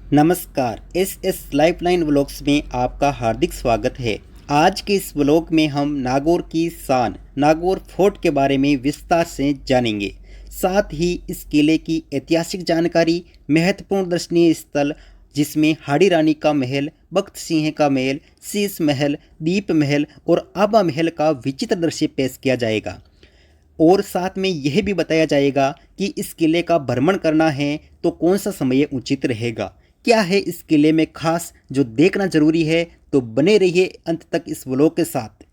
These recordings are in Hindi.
नमस्कार। एस लाइफलाइन व्लॉग्स में आपका हार्दिक स्वागत है। आज के इस व्लॉग में हम नागौर की शान नागौर फोर्ट के बारे में विस्तार से जानेंगे। साथ ही इस किले की ऐतिहासिक जानकारी, महत्वपूर्ण दर्शनीय स्थल जिसमें हाड़ी रानी का महल, बख्त सिंह का महल, शीश महल, दीप महल और आबा महल का विचित्र दृश्य पेश किया जाएगा। और साथ में यह भी बताया जाएगा कि इस किले का भ्रमण करना है तो कौन सा समय उचित रहेगा, क्या है इस किले में खास जो देखना जरूरी है। तो बने रहिए अंत तक इस व्लॉग के साथ।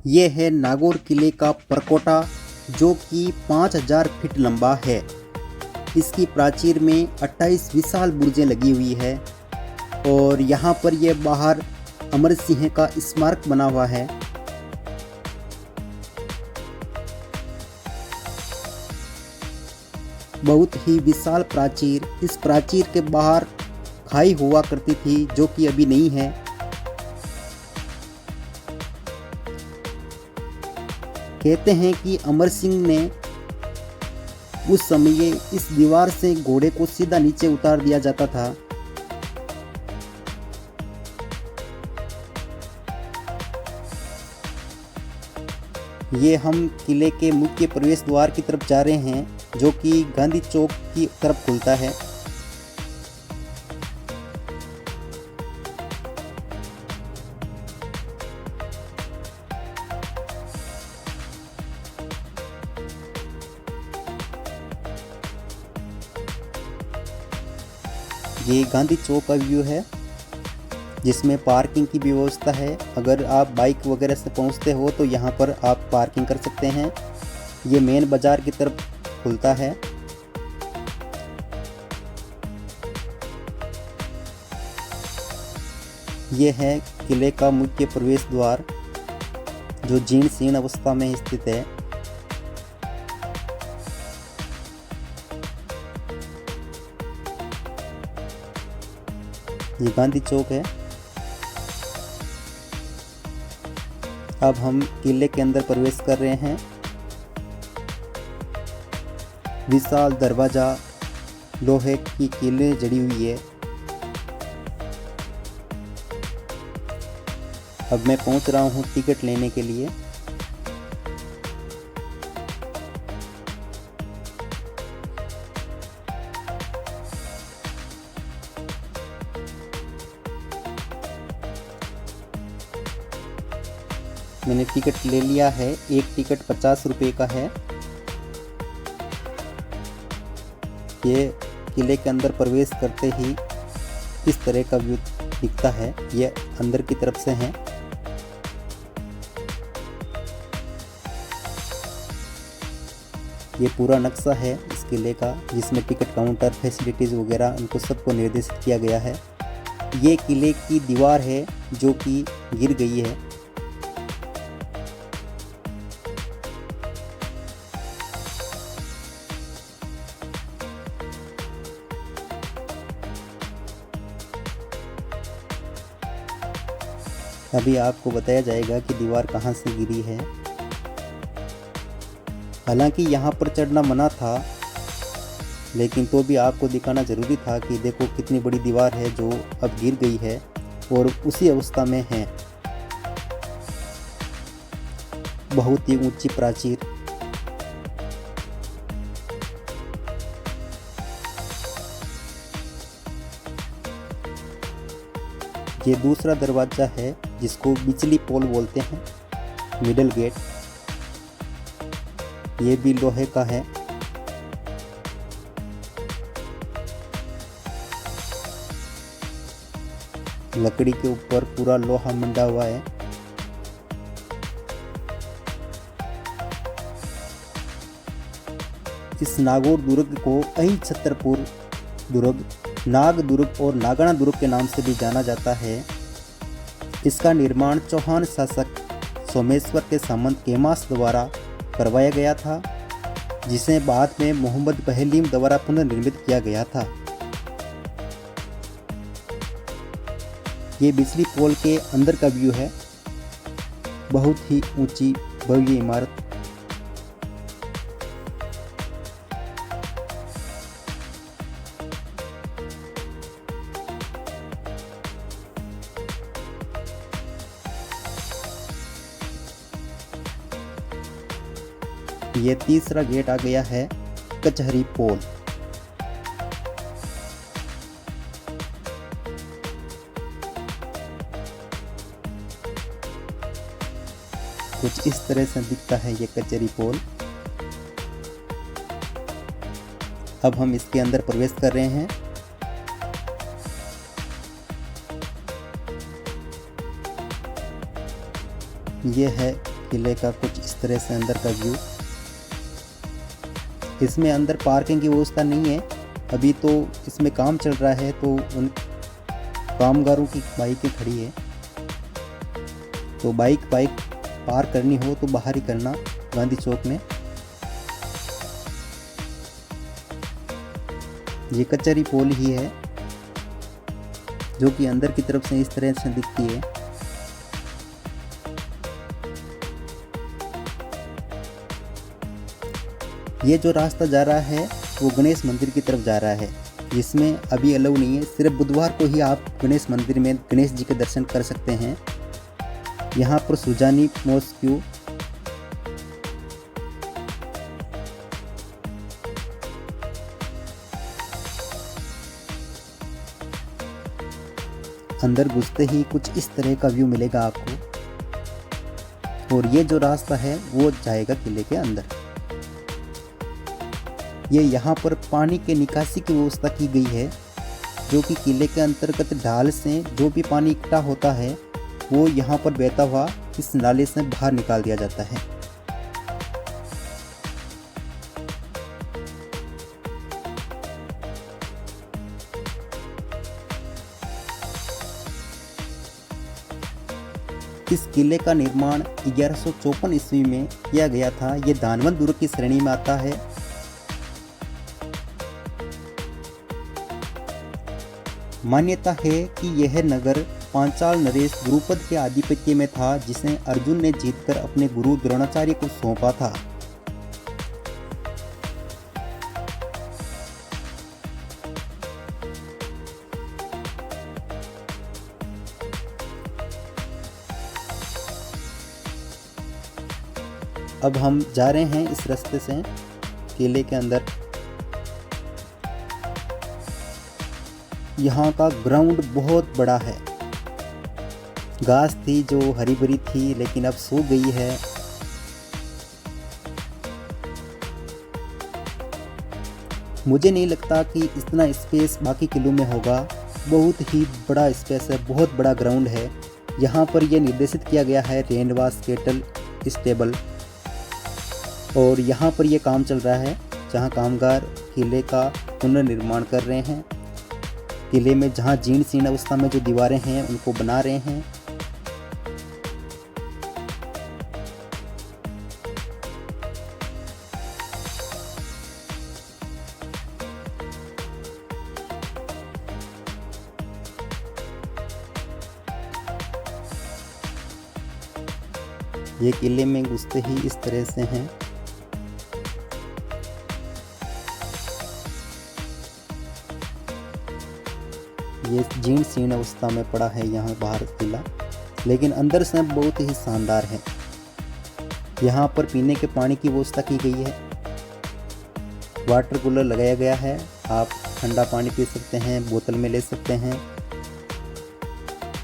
यह है नागौर किले का परकोटा जो कि 5000 फीट लंबा है। इसकी प्राचीर में 28 विशाल बुर्जें लगी हुई है और यहाँ पर यह बाहर अमर सिंह का स्मारक बना हुआ है। बहुत ही विशाल प्राचीर, इस प्राचीर के बाहर खाई हुआ करती थी जो कि अभी नहीं है। कहते हैं कि अमर सिंह ने उस समय इस दीवार से घोड़े को सीधा नीचे उतार दिया जाता था। ये हम किले के मुख्य प्रवेश द्वार की तरफ जा रहे हैं जो कि गांधी चौक की तरफ खुलता है। ये गांधी चौक का व्यू है जिसमें पार्किंग की व्यवस्था है। अगर आप बाइक वगैरह से पहुंचते हो तो यहाँ पर आप पार्किंग कर सकते हैं। ये मेन बाजार की तरफ खुलता है। ये है किले का मुख्य प्रवेश द्वार जो जीर्ण शीर्ण अवस्था में स्थित है। ये गांधी चौक है। अब हम किले के अंदर प्रवेश कर रहे हैं। विशाल दरवाजा, लोहे की कीलें जड़ी हुई है। अब मैं पहुंच रहा हूं टिकट लेने के लिए। मैंने टिकट ले लिया है। एक टिकट 50 रुपये का है। ये किले के अंदर प्रवेश करते ही इस तरह का व्यू दिखता है। ये अंदर की तरफ से है। ये पूरा नक्शा है इस किले का जिसमें टिकट काउंटर, फैसिलिटीज़ वगैरह उनको सबको निर्देशित किया गया है। ये किले की दीवार है जो कि गिर गई है। अभी आपको बताया जाएगा कि दीवार कहाँ से गिरी है। हालांकि यहाँ पर चढ़ना मना था लेकिन तो भी आपको दिखाना ज़रूरी था कि देखो कितनी बड़ी दीवार है जो अब गिर गई है और उसी अवस्था में है। बहुत ही ऊंची प्राचीर। ये दूसरा दरवाजा है जिसको बिजली पोल बोलते हैं, मिडल गेट। ये भी लोहे का है। लकड़ी के ऊपर पूरा लोहा मंडा हुआ है। इस नागौर दुर्ग को अहि छतरपुर दुर्ग, नाग दुर्ग और नागणा दुर्ग के नाम से भी जाना जाता है। इसका निर्माण चौहान शासक सोमेश्वर के सामंत केमास द्वारा करवाया गया था जिसे बाद में मोहम्मद पहलीम द्वारा पुनर्निर्मित किया गया था। ये बिजली पोल के अंदर का व्यू है। बहुत ही ऊंची भव्य इमारत। ये तीसरा गेट आ गया है कचहरी पोल। कुछ इस तरह से दिखता है ये कचहरी पोल। अब हम इसके अंदर प्रवेश कर रहे हैं। ये है किले का कुछ इस तरह से अंदर का व्यू। इसमें अंदर पार्किंग की व्यवस्था नहीं है, अभी तो इसमें काम चल रहा है, तो उन कामगारों की बाइकें खड़ी है। तो बाइक पार्क करनी हो तो बाहर ही करना, गांधी चौक में। ये कचहरी पोल ही है जो कि अंदर की तरफ से इस तरह से दिखती है। ये जो रास्ता जा रहा है वो गणेश मंदिर की तरफ जा रहा है, जिसमें अभी अलाउ नहीं है। सिर्फ बुधवार को ही आप गणेश मंदिर में गणेश जी के दर्शन कर सकते हैं। यहाँ पर सुजानी मॉस्क्यू, अंदर घुसते ही कुछ इस तरह का व्यू मिलेगा आपको। और ये जो रास्ता है वो जाएगा किले के अंदर। ये यहाँ पर पानी के निकासी की व्यवस्था की गई है, जो कि किले के अंतर्गत ढाल से जो भी पानी इकट्ठा होता है वो यहाँ पर बहता हुआ इस नाले से बाहर निकाल दिया जाता है। इस किले का निर्माण 1154 ईस्वी में किया गया था। ये दानवन दुर्ग की श्रेणी में आता है। मान्यता है कि यह नगर पांचाल नरेश द्रुपद के आधिपत्य में था, जिसे अर्जुन ने जीतकर अपने गुरु द्रोणाचार्य को सौंपा था। अब हम जा रहे हैं इस रास्ते से किले के अंदर। यहाँ का ग्राउंड बहुत बड़ा है। घास थी जो हरी भरी थी, लेकिन अब सूख गई है। मुझे नहीं लगता कि इतना स्पेस बाकी किलों में होगा। बहुत ही बड़ा स्पेस है, बहुत बड़ा ग्राउंड है। यहाँ पर यह निर्देशित किया गया है रेनवास केटल स्टेबल। और यहाँ पर यह काम चल रहा है, जहाँ कामगार किले का पुनर्निर्माण कर रहे हैं। किले में जहाँ जीर्ण शीर्ण अवस्था में जो दीवारें हैं उनको बना रहे हैं। ये किले में घुसते ही इस तरह से हैं। ये जीर्ण शीर्ण अवस्था में पड़ा है यहाँ बाहर किला, लेकिन अंदर से बहुत ही शानदार है। यहाँ पर पीने के पानी की व्यवस्था की गई है। वाटर कूलर लगाया गया है, आप ठंडा पानी पी सकते हैं, बोतल में ले सकते हैं।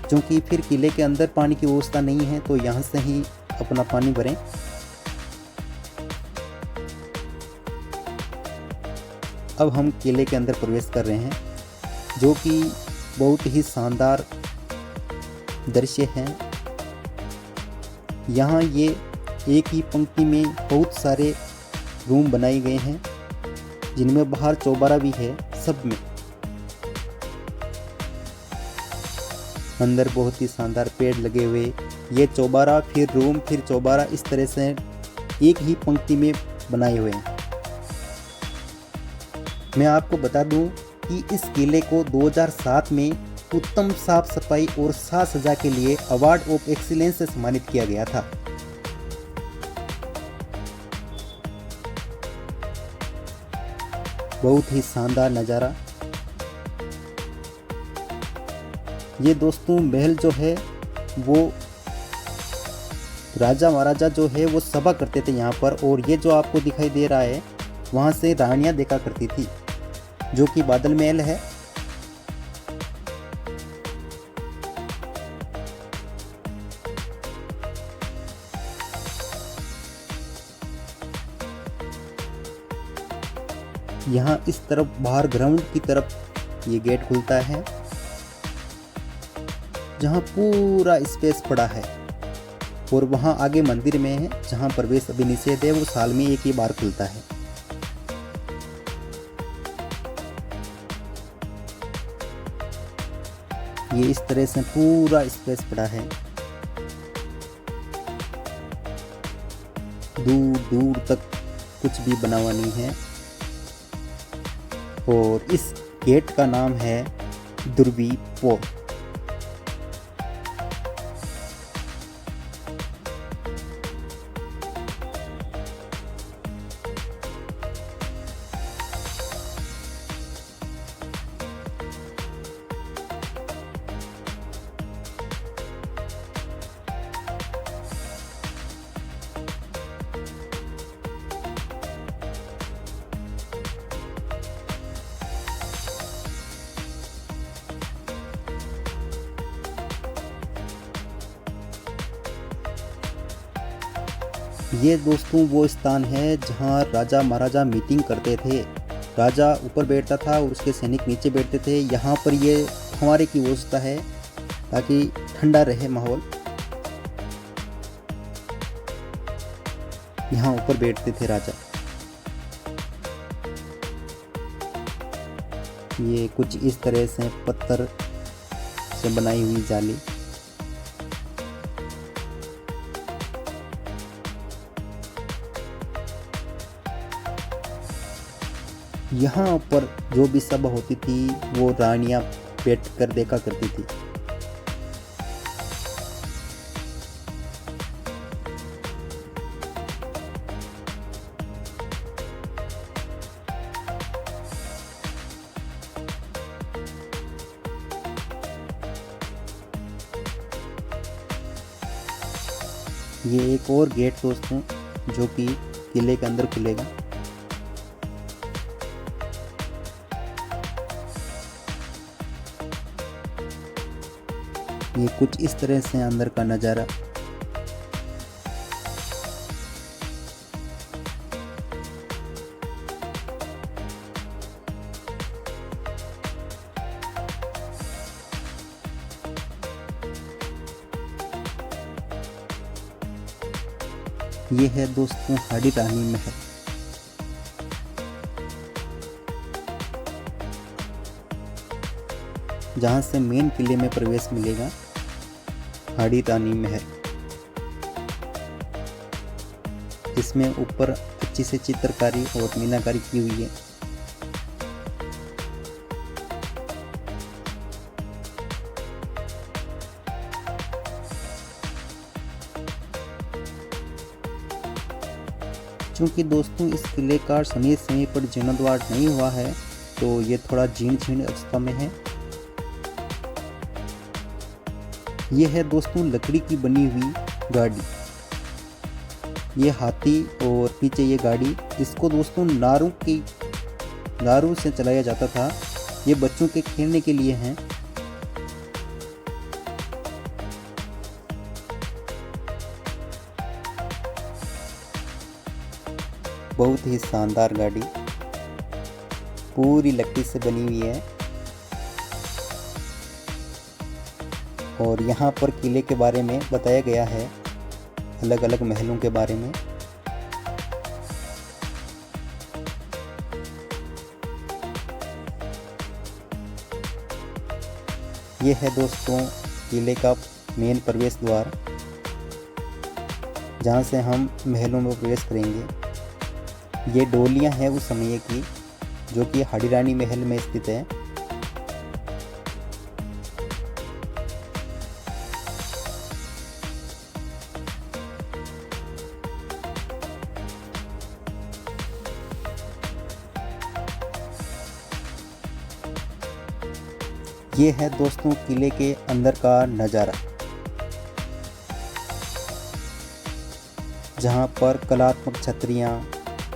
क्योंकि फिर किले के अंदर पानी की व्यवस्था नहीं है, तो यहाँ से ही अपना पानी भरें। अब हम किले के अंदर प्रवेश कर रहे हैं, जो कि बहुत ही शानदार दृश्य है। यहाँ ये एक ही पंक्ति में बहुत सारे रूम बनाए गए हैं, जिनमें बाहर चौबारा भी है। सब में अंदर बहुत ही शानदार पेड़ लगे हुए, ये चौबारा फिर रूम फिर चौबारा, इस तरह से एक ही पंक्ति में बनाए हुए हैं। मैं आपको बता दूं कि इस किले को 2007 में उत्तम साफ सफाई और साज सज्जा के लिए अवार्ड ऑफ एक्सीलेंस से सम्मानित किया गया था। बहुत ही शानदार नज़ारा। ये दोस्तों महल जो है वो राजा महाराजा जो है वो सभा करते थे यहाँ पर, और ये जो आपको दिखाई दे रहा है वहाँ से रानियाँ देखा करती थी, जो कि बादल महल है। यहाँ इस तरफ बाहर ग्राउंड की तरफ ये गेट खुलता है, जहाँ पूरा स्पेस पड़ा है, और वहाँ आगे मंदिर में है जहाँ प्रवेश अभी निषेध है, वो साल में एक ही बार खुलता है। ये इस तरह से पूरा स्पेस पड़ा है, दूर दूर तक कुछ भी बना हुआ नहीं है। और इस गेट का नाम है ध्रुवी पोल। ये दोस्तों वो स्थान है जहाँ राजा महाराजा मीटिंग करते थे। राजा ऊपर बैठता था और उसके सैनिक नीचे बैठते थे। यहाँ पर ये फव्वारे की व्यवस्था है ताकि ठंडा रहे माहौल। यहाँ ऊपर बैठते थे राजा। ये कुछ इस तरह से पत्थर से बनाई हुई जाली। यहाँ पर जो भी सभा होती थी वो रानियां बैठ कर देखा करती थी। ये एक और गेट दोस्तों जो कि किले के अंदर खुलेगा। ये कुछ इस तरह से अंदर का नज़ारा। ये है दोस्तों हाड़ी रानी महल। जहाँ से मेन किले में प्रवेश मिलेगा, हाड़ी रानी महल। इसमें ऊपर अच्छी से चित्रकारी और मीनाकारी की हुई है। चूँकि दोस्तों इस किले का समय समय पर जीर्णोद्धार नहीं हुआ है तो ये थोड़ा जीर्ण अवस्था में है। ये है दोस्तों लकड़ी की बनी हुई गाड़ी। ये हाथी और पीछे ये गाड़ी, इसको दोस्तों नारों से चलाया जाता था। ये बच्चों के खेलने के लिए हैं। बहुत ही शानदार गाड़ी पूरी लकड़ी से बनी हुई है। और यहाँ पर किले के बारे में बताया गया है, अलग अलग महलों के बारे में। ये है दोस्तों किले का मेन प्रवेश द्वार, जहाँ से हम महलों में प्रवेश करेंगे। ये डोलियाँ हैं उस समय की, जो कि हाड़ी रानी महल में स्थित है। ये है दोस्तों किले के अंदर का नज़ारा। जहाँ पर कलात्मक छतरियाँ,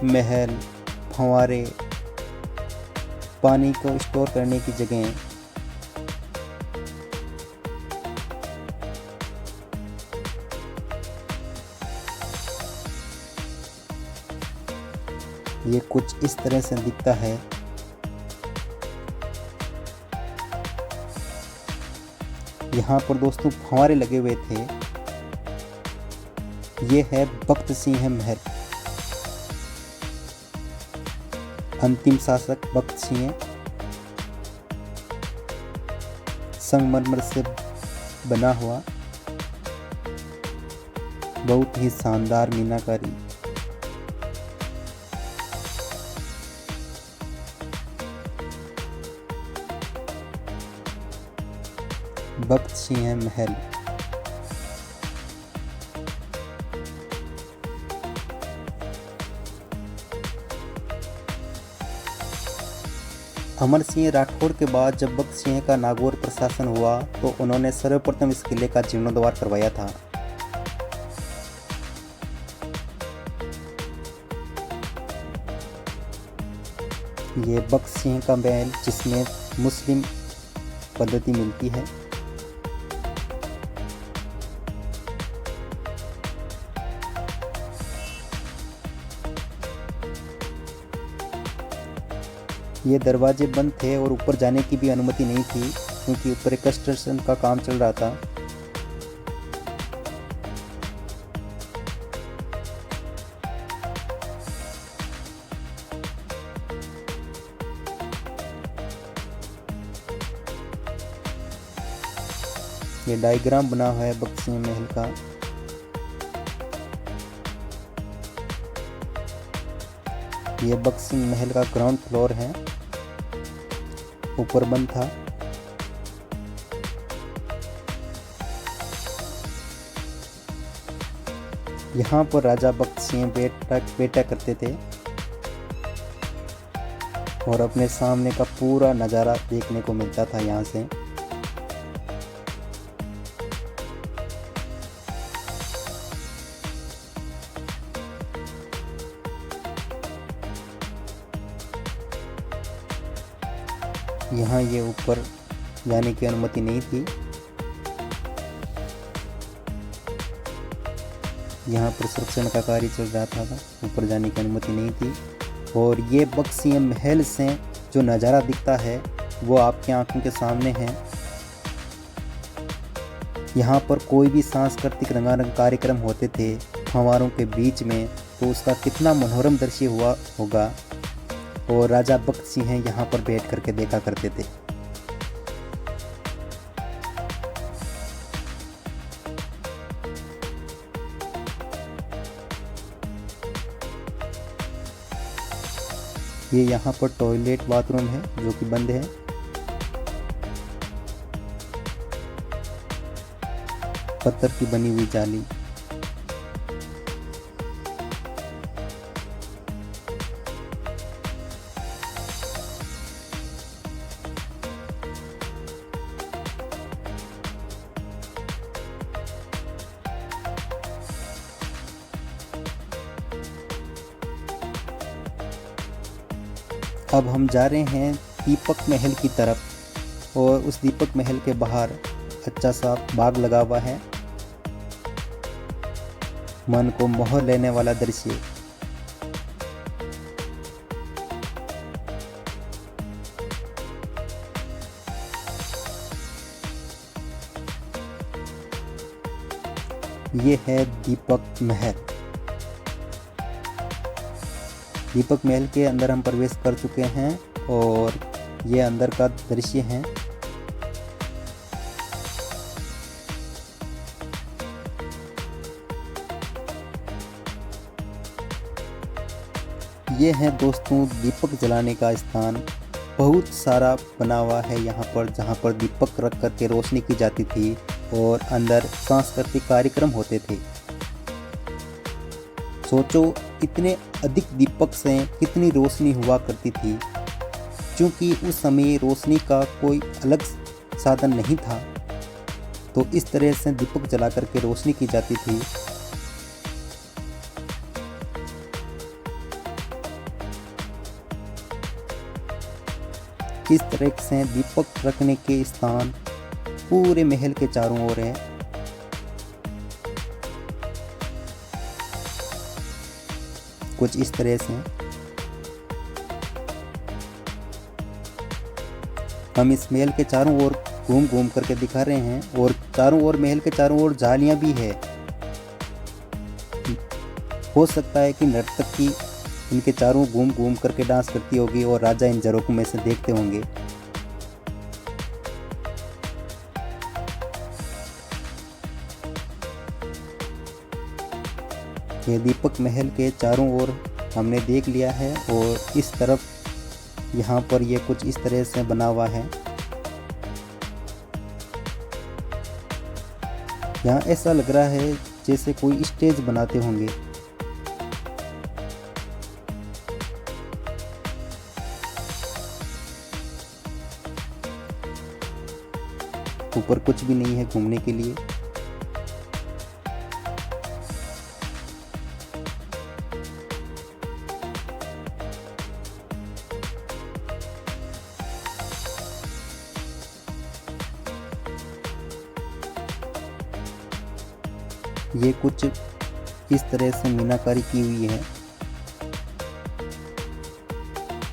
महल, फव्वारे, पानी को स्टोर करने की जगह, ये कुछ इस तरह से दिखता है। यहाँ पर दोस्तों फव्वारे लगे हुए थे। ये है बख्त सिंह महल। अंतिम शासक बख्त सिंह संगमरमर से बना हुआ बहुत ही शानदार मीनाकारी। बख्त सिंह महल। अमर सिंह राठौर के बाद जब बख्त सिंह का नागौर प्रशासन हुआ तो उन्होंने सर्वप्रथम इस किले का जीर्णोद्धार करवाया था। ये बख्त सिंह का महल जिसमें मुस्लिम पद्धति मिलती है। ये दरवाजे बंद थे और ऊपर जाने की भी अनुमति नहीं थी क्योंकि ऊपर एक कंस्ट्रक्शन का काम चल रहा था। ये डायग्राम बना हुआ है बख्त सिंह महल का। ये बख्त सिंह महल का ग्राउंड फ्लोर है, ऊपर बंद था। यहाँ पर राजा बख्त सिंह बैठा करते थे और अपने सामने का पूरा नज़ारा देखने को मिलता था यहाँ से। यहाँ ये ऊपर जाने की अनुमति नहीं थी। यहाँ पर संरक्षण का कार्य चल रहा था, ऊपर जाने की अनुमति नहीं थी। और ये बख्त सिंह महल से जो नज़ारा दिखता है वो आपकी आंखों के सामने है। यहाँ पर कोई भी सांस्कृतिक रंगारंग कार्यक्रम होते थे फव्वारों के बीच में, तो उसका कितना मनोरम दृश्य हुआ होगा। और राजा बख्त सिंह यहाँ पर बैठ करके देखा करते थे। ये यहाँ पर टॉयलेट बाथरूम है जो कि बंद है। पत्थर की बनी हुई जाली। अब हम जा रहे हैं दीपक महल की तरफ और उस दीपक महल के बाहर अच्छा सा बाग लगा हुआ है। मन को मोह लेने वाला दृश्य। ये है दीपक महल। दीपक महल के अंदर हम प्रवेश कर चुके हैं और ये अंदर का दृश्य है। ये है दोस्तों दीपक जलाने का स्थान। बहुत सारा बना हुआ है यहाँ पर, जहाँ पर दीपक रख कर के रोशनी की जाती थी और अंदर सांस्कृतिक कार्यक्रम होते थे। सोचो इतने अधिक दीपक से कितनी रोशनी हुआ करती थी, क्योंकि उस समय रोशनी का कोई अलग साधन नहीं था, तो इस तरह से दीपक जला करके रोशनी की जाती थी। इस तरह से दीपक रखने के स्थान पूरे महल के चारों ओर है। कुछ इस तरह से हम इस महल के चारों ओर घूम घूम करके दिखा रहे हैं, और चारों ओर महल के चारों ओर जालियां भी है। हो सकता है कि नर्तकी इनके चारों घूम घूम करके डांस करती होगी और राजा इन झरोखों में से देखते होंगे। ये दीपक महल के चारों ओर हमने देख लिया है, और इस तरफ यहाँ पर ये कुछ इस तरह से बना हुआ है। यहाँ ऐसा लग रहा है जैसे कोई स्टेज बनाते होंगे। ऊपर कुछ भी नहीं है घूमने के लिए। ये कुछ इस तरह से मीनाकारी की हुई है,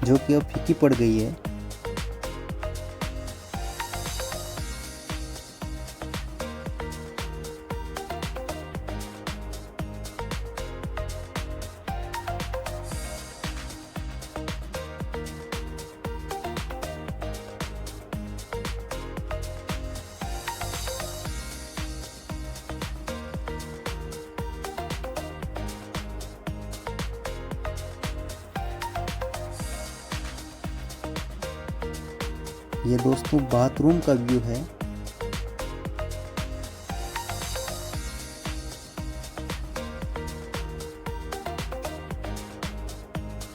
जो कि अब फीकी पड़ गई है। ये दोस्तों बाथरूम का व्यू है।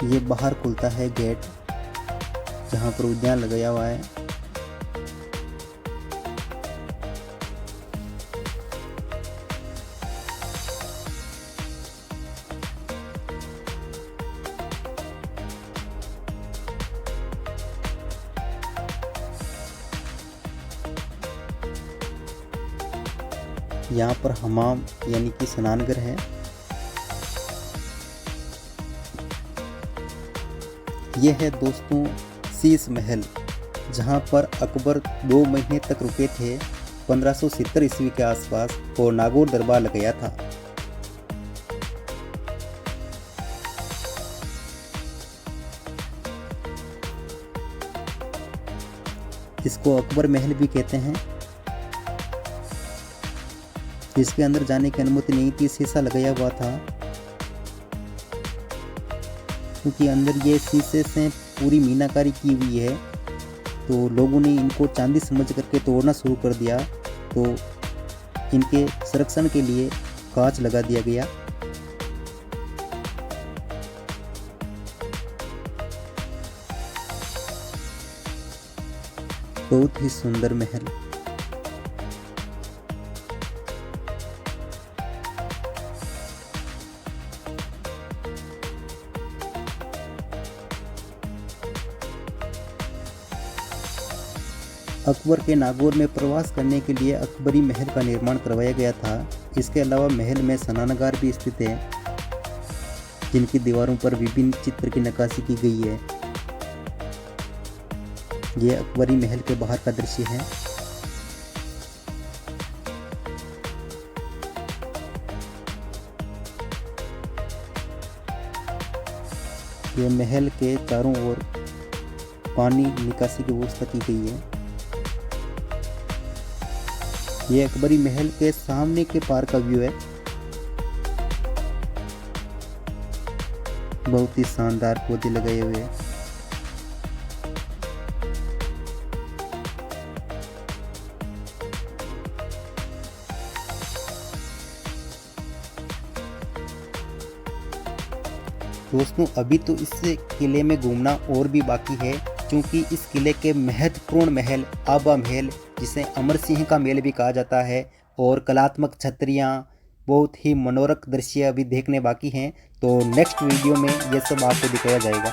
ये बाहर खुलता है गेट, जहाँ पर उद्यान लगाया हुआ है। यहाँ पर हमाम यानी कि स्नानघर है। यह है दोस्तों शीश महल, जहाँ पर अकबर 2 महीने तक रुके थे 1570 ईस्वी के आसपास, और नागौर दरबार लगाया था। इसको अकबर महल भी कहते हैं। जिसके अंदर जाने की अनुमति नहीं थी, शीशा लगाया हुआ था, क्योंकि अंदर ये शीशे से पूरी मीनाकारी की हुई है। तो लोगों ने इनको चांदी समझ करके तोड़ना शुरू कर दिया, तो इनके संरक्षण के लिए कांच लगा दिया गया। बहुत ही सुंदर महल। अकबर के नागौर में प्रवास करने के लिए अकबरी महल का निर्माण करवाया गया था। इसके अलावा महल में स्नानागार भी स्थित है, जिनकी दीवारों पर विभिन्न चित्र की नक्काशी की गई है। यह अकबरी महल के बाहर का दृश्य है। यह महल के चारों ओर पानी निकासी की व्यवस्था की गई है। ये अकबरी महल के सामने के पार का व्यू है। बहुत ही शानदार पौधे लगाए हुए हैं। दोस्तों अभी तो इस किले में घूमना और भी बाकी है, क्योंकि इस किले के महत्वपूर्ण महल आबा महल, जिसे अमर सिंह का महल भी कहा जाता है, और कलात्मक छतरियाँ, बहुत ही मनोरक दृश्य अभी देखने बाकी हैं। तो नेक्स्ट वीडियो में ये सब आपको दिखाया जाएगा।